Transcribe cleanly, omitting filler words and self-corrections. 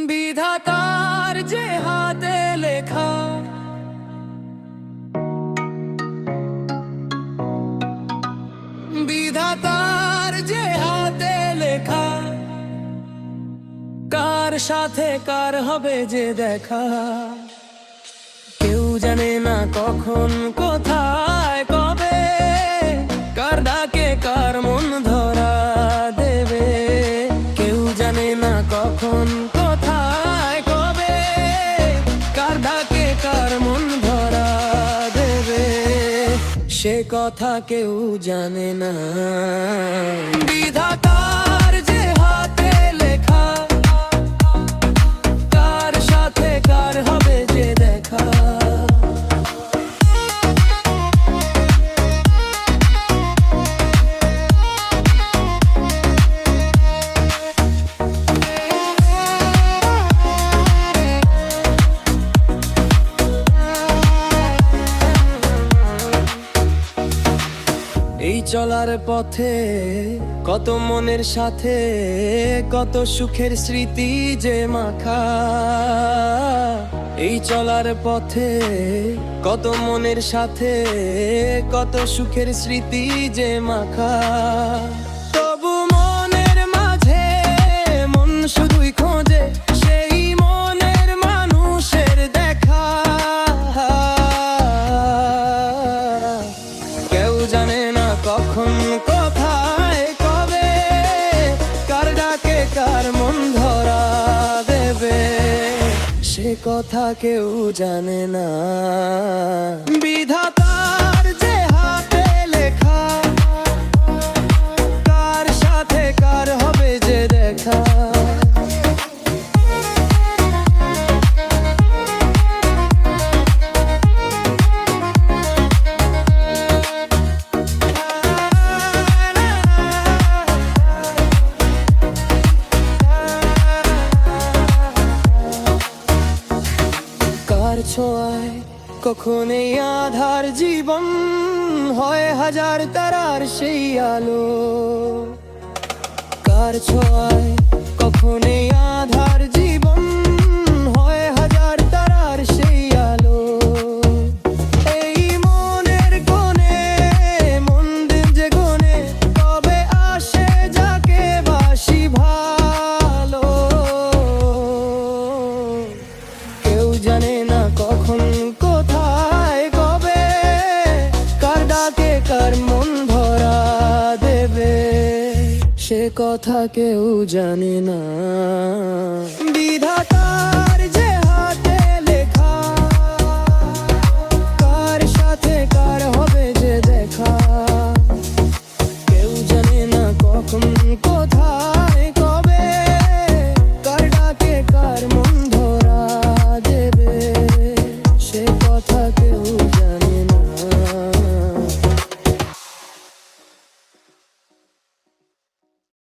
বিধাতার যে হাতে লেখা, বিধাতার যে হাতে লেখা, কার সাথে কার হবে যে দেখা, কেউ জানে না কখন কোথায় কবে, কার ডাকে কার মন ধরা দেবে। কেউ জানে না কখন কোথায় কবে, কার ডাকে কার মন ধরা দেবে, সে কথা কেউ জানে না। বিধাতার যে হাতে লেখা, কার সাথে কার হবে যে দেখা। এই চলার পথে কত মনের সাথে কত সুখের স্মৃতি যে মাখা। এই চলার পথে কত মনের সাথে কত সুখের স্মৃতি যে মাখা। তবু মনের মাঝে মন শুধুই খোঁজে সেই মনের মানুষের দেখা। কেউ জানে না কখন কোথায় কবে, কার ডাকে কার মন ধরা দেবে, সে কথা কেউ জানে না। বিধাতার যে হাতে লেখা, কার সাথে কার হবে যে দেখা। কার ছোঁয়ায় কখন এই আধার জীবন হয় হাজার তারার সেই আলো। কার ছোঁয়ায় কখন এই আধার জীবন হয় হাজার তারার সেই আলো। এই মনের কোণে মন দিন যে কোণে তবে আসে যাকে বাসি ভালো। কেউ জানে না কখন কোথায় কবে, কার ডাকে কার মন ধরা দেবে, সে কথা কেউ জানে না। বিধাতার যে হাতে লেখা, কার সাথে কার হবে যে দেখা। কেউ জানে না কখন কোথায় কবে, কার ডাকে কার মন ধরা দেবে, সে কথা কেউ জানে না।